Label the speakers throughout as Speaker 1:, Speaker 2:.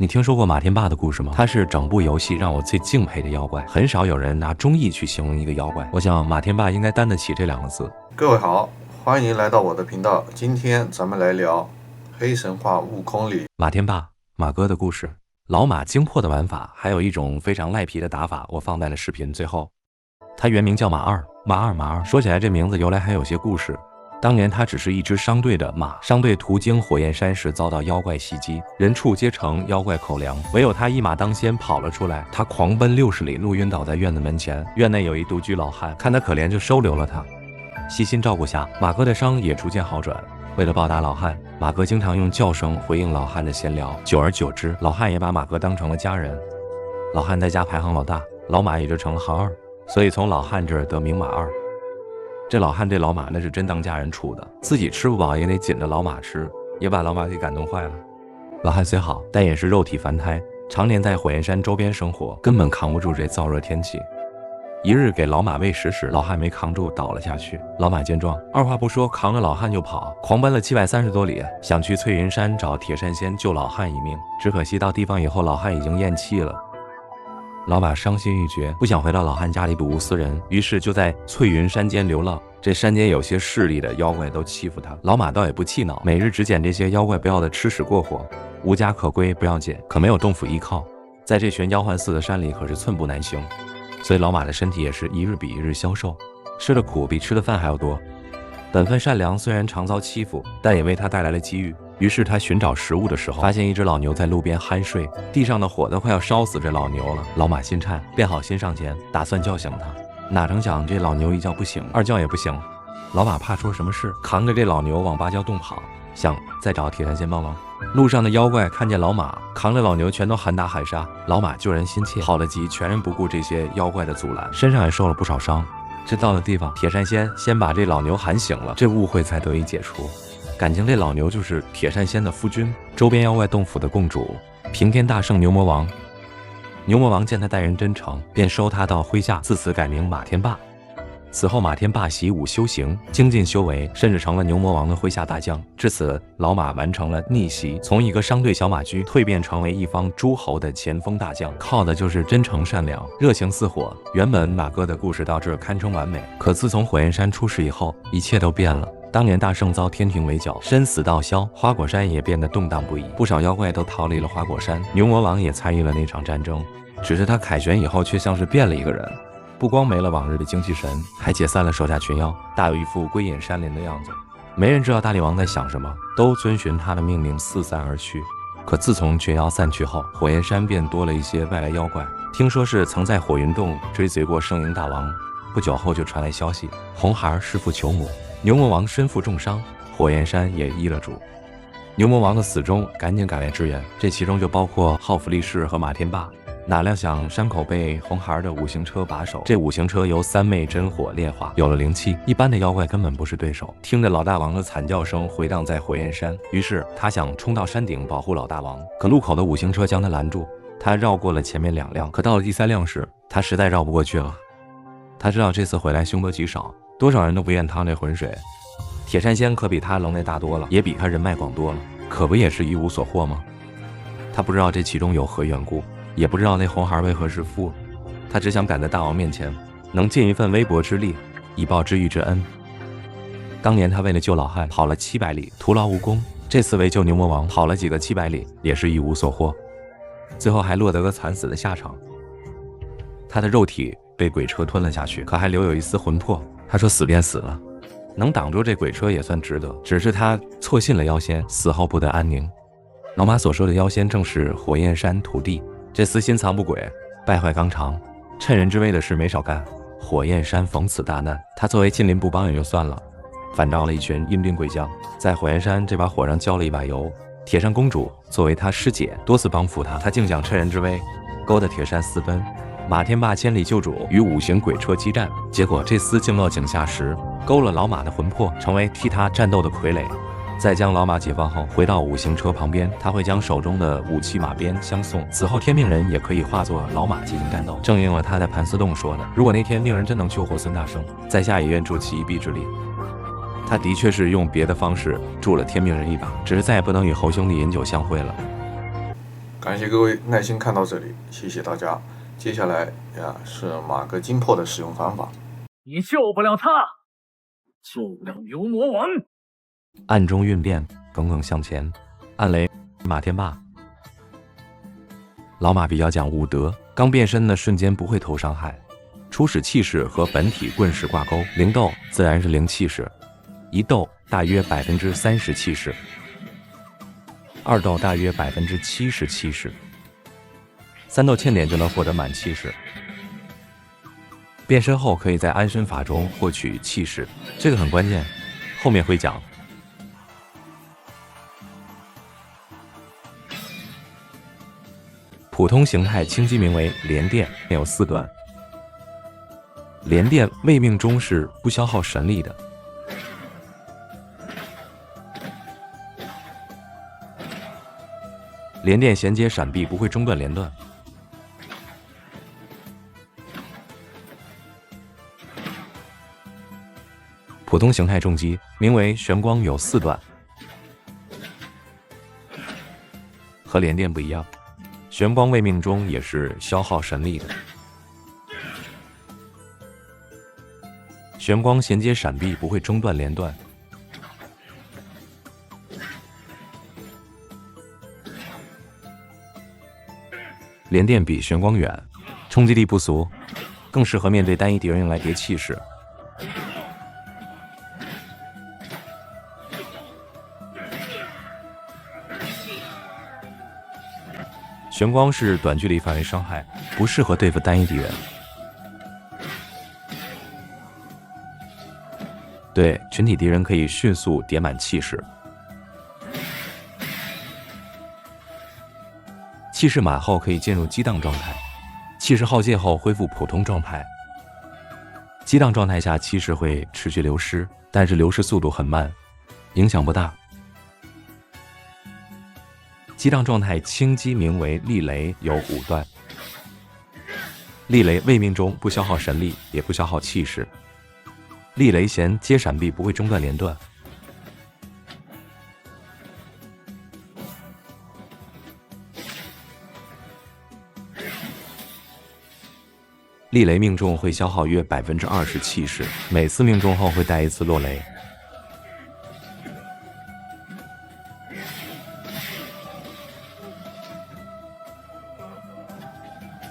Speaker 1: 你听说过马天霸的故事吗？他是整部游戏让我最敬佩的妖怪，很少有人拿忠义去形容一个妖怪。我想马天霸应该担得起这2个字。
Speaker 2: 各位好，欢迎来到我的频道。今天咱们来聊黑神话悟空里
Speaker 1: 马天霸马哥的故事。老马精破的玩法，还有一种非常赖皮的打法，我放在了视频最后。他原名叫马二。说起来这名字由来还有些故事。当年他只是一支商队的马，商队途经火焰山时遭到妖怪袭击，人畜皆成妖怪口粮，唯有他一马当先跑了出来。他狂奔60里路，晕倒在院子门前。院内有一独居老汉，看他可怜就收留了他。细心照顾下，马哥的伤也逐渐好转。为了报答老汉，马哥经常用叫声回应老汉的闲聊，久而久之，老汉也把马哥当成了家人。老汉在家排行老大，老马也就成了行二，所以从老汉这儿得名马二。这老汉对老马那是真当家人处的，自己吃不饱也得紧着老马吃，也把老马给感动坏了。老汉虽好，但也是肉体凡胎，常年在火焰山周边生活，根本扛不住这燥热天气。一日给老马喂食时，老汉没扛住倒了下去。老马见状，二话不说扛着老汉就跑，狂奔了730多里，想去翠云山找铁扇仙救老汉一命。只可惜到地方以后，老汉已经咽气了。老马伤心欲绝，不想回到老汉家里睹物思人，于是就在翠云山间流浪。这山间有些势力的妖怪都欺负他，老马倒也不气恼，每日只捡这些妖怪不要的吃屎过活，无家可归不要紧，可没有洞府依靠，在这群妖幻似的山里可是寸步难行。所以老马的身体也是一日比一日消瘦，吃的苦比吃的饭还要多。本分善良虽然常遭欺负，但也为他带来了机遇。于是他寻找食物的时候，发现一只老牛在路边酣睡，地上的火都快要烧死这老牛了。老马心颤，便好心上前，打算叫醒他。哪成想这老牛一叫不醒，二叫也不醒。老马怕出什么事，扛着这老牛往芭蕉洞跑，想再找铁扇仙帮忙。路上的妖怪看见老马扛着老牛，全都喊打喊杀。老马救人心切，跑得急，全然不顾这些妖怪的阻拦，身上也受了不少伤。这到了地方，铁扇仙先把这老牛喊醒了，这误会才得以解除。感情这老牛就是铁扇仙的夫君，周边妖怪洞府的共主，平天大圣牛魔王。牛魔王见他待人真诚，便收他到麾下，自此改名马天霸。此后马天霸习武修行，精进修为，甚至成了牛魔王的麾下大将。至此，老马完成了逆袭，从一个商队小马驹蜕变成为一方诸侯的前锋大将，靠的就是真诚善良，热情似火。原本马哥的故事到这堪称完美，可自从火焰山出事以后，一切都变了。当年大圣遭天庭围剿，身死道消，花果山也变得动荡不已，不少妖怪都逃离了花果山，牛魔王也参与了那场战争。只是他凯旋以后，却像是变了一个人，不光没了往日的精气神，还解散了手下群妖，大有一副归隐山林的样子。没人知道大力王在想什么，都遵循他的命令四散而去。可自从群妖散去后，火焰山便多了一些外来妖怪，听说是曾在火云洞追随过圣婴大王。不久后就传来消息，红孩弑父求母，牛魔王身负重伤，火焰山也依了主。牛魔王的死中，赶紧赶来支援，这其中就包括浩弗力士和马天霸。哪料想山口被红孩的五行车把守，这五行车由三昧真火炼化，有了灵气，一般的妖怪根本不是对手。听着老大王的惨叫声回荡在火焰山，于是他想冲到山顶保护老大王，可路口的五行车将他拦住。他绕过了前面2辆，可到了第3辆时，他实在绕不过去了。他知道这次回来凶多吉少，多少人都不愿趟这浑水。铁扇仙可比他能耐大多了，也比他人脉广多了，可不也是一无所获吗？他不知道这其中有何缘故，也不知道那红孩为何弑父，他只想赶在大王面前，能尽一份微薄之力，以报知遇之恩。当年他为了救老汉跑了700里，徒劳无功。这次为救牛魔王跑了几个700里，也是一无所获，最后还落得个惨死的下场。他的肉体被鬼车吞了下去，可还留有一丝魂魄。他说死便死了，能挡住这鬼车也算值得。只是他错信了妖仙，死后不得安宁。老马所说的妖仙正是火焰山土地，这厮心藏不轨，败坏纲常，趁人之危的事没少干。火焰山逢此大难，他作为近邻不帮也就算了，反招了一群阴兵鬼将，在火焰山这把火上浇了一把油。铁扇公主作为他师姐，多次帮扶他，他竟想趁人之危，勾得铁扇私奔。马天霸千里救主，与五行鬼车激战，结果这厮竟落井下石，勾了老马的魂魄，成为替他战斗的傀儡。在将老马解放后，回到五行车旁边，他会将手中的武器马鞭相送。此后天命人也可以化作老马进行战斗，正应了他在盘丝洞说的：如果那天令人真能救活孙大圣，在下也愿助其一臂之力。他的确是用别的方式助了天命人一把，只是再也不能与侯兄弟饮酒相会了。
Speaker 2: 感谢各位耐心看到这里，谢谢大家。接下来是马革精魄的使用方法。
Speaker 3: 你救不了他，救不了牛魔王。
Speaker 1: 暗中运变，耿耿向前。暗雷马天霸。老马比较讲武德，刚变身的瞬间不会投伤害。初始气势和本体棍势挂钩，零斗自然是零气势，一斗大约30%气势，二斗大约70%气势，三斗欠点就能获得满气势。变身后可以在安身法中获取气势，这个很关键，后面会讲。普通形态轻击名为连电，有4段。连电未命中是不消耗神力的。连电衔接闪避不会中断连段。普通形态重击名为玄光，有4段，和连电不一样。玄光未命中也是消耗神力的。玄光衔接闪避不会中断连段。连电比玄光远，冲击力不俗，更适合面对单一敌人用来叠气势。玄光是短距离范围伤害，不适合对付单一敌人。对群体敌人可以迅速叠满气势。气势满后可以进入激荡状态，气势耗尽后恢复普通状态。激荡状态下气势会持续流失，但是流失速度很慢，影响不大。激荡状态轻击名为厉雷，有5段。厉雷未命中不消耗神力，也不消耗气势。厉雷衔接闪避不会中断连段。厉雷命中会消耗约20%气势，每次命中后会带一次落雷。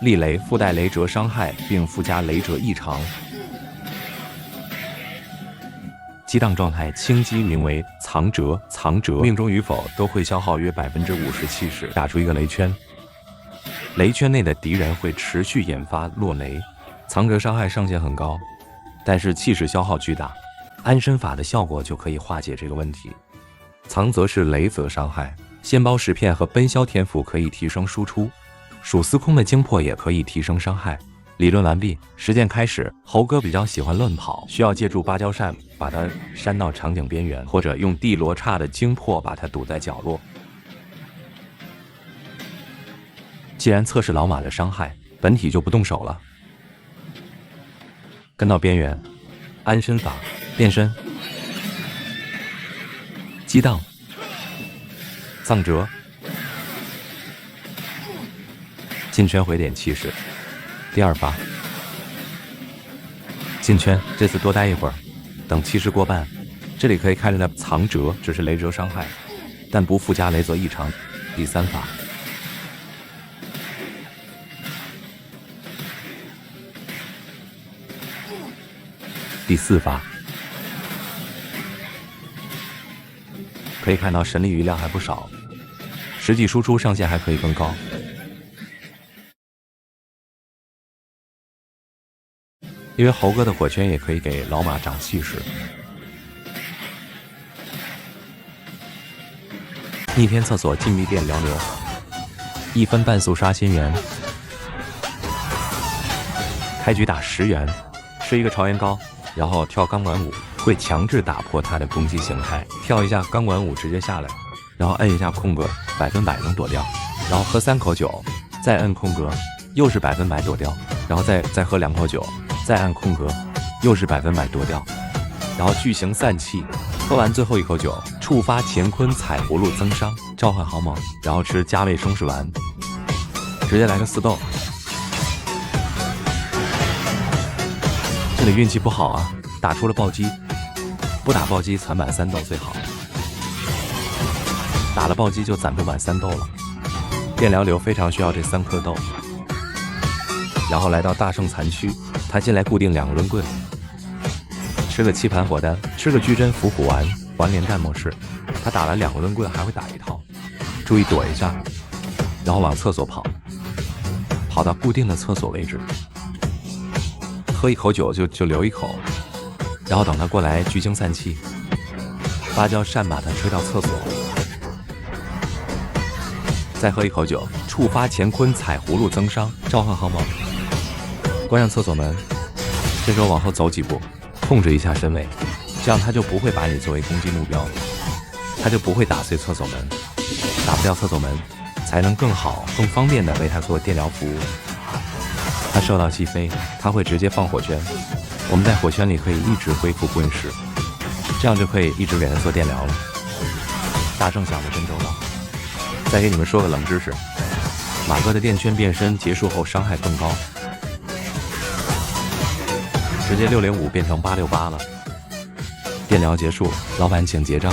Speaker 1: 厉雷附带雷折伤害，并附加雷折异常。激荡状态轻击名为藏折，藏折命中与否都会消耗约50%气势，打出一个雷圈。雷圈内的敌人会持续引发落雷，藏折伤害上限很高，但是气势消耗巨大。安身法的效果就可以化解这个问题。藏则是雷则伤害，现包10片和奔霄天赋可以提升输出。属司空的精魄也可以提升伤害。理论完毕，实践开始。猴哥比较喜欢乱跑，需要借助芭蕉扇把它扇到场景边缘，或者用地罗刹的精魄把它堵在角落。既然测试老马的伤害，本体就不动手了。跟到边缘，安身法，变身，激荡，藏折，进圈回点气势。第2发进圈，这次多待一会儿，等气势过半。这里可以看出来藏折只是雷折伤害，但不附加雷则异常。第3发第4发可以看到神力余量还不少，实际输出上限还可以更高。因为猴哥的火圈也可以给老马涨气势。逆天厕所禁闭变凉流，1分半速刷新元，开局打10元，是一个朝元高，然后跳钢管舞，会强制打破他的攻击形态。跳一下钢管舞直接下来，然后摁一下空格，100%能躲掉，然后喝3口酒，再摁空格，又是100%躲掉，然后再喝2口酒。再按空格，又是100%躲掉，然后巨型散气，喝完最后1口酒，触发乾坤彩葫芦增伤，召唤好猛，然后吃加味松弛丸，直接来个4斗。这里运气不好啊，打出了暴击，不打暴击攒满3斗最好，打了暴击就攒不满3斗了。电疗流非常需要这3颗豆。然后来到大圣残区，他进来固定2个抡棍，吃个7盘火丹，吃个巨针伏虎丸，玩连战模式。他打了2个抡棍，还会打一套，注意躲一下，然后往厕所跑，跑到固定的厕所为止，喝一口酒就留一口，然后等他过来聚精散气，芭蕉扇把他吹到厕所，再喝一口酒，触发乾坤彩葫芦增伤，召唤航毛，关上厕所门，这时候往后走几步，控制一下身位，这样他就不会把你作为攻击目标，他就不会打碎厕所门，打不掉厕所门，才能更好更方便的为他做电疗服务。他受到击飞，他会直接放火圈，我们在火圈里可以一直恢复棍式，这样就可以一直给他做电疗了。大圣想的真周到。再给你们说个冷知识，马哥的电圈变身结束后伤害更高，直接605变成868了。电疗结束，老板请结账。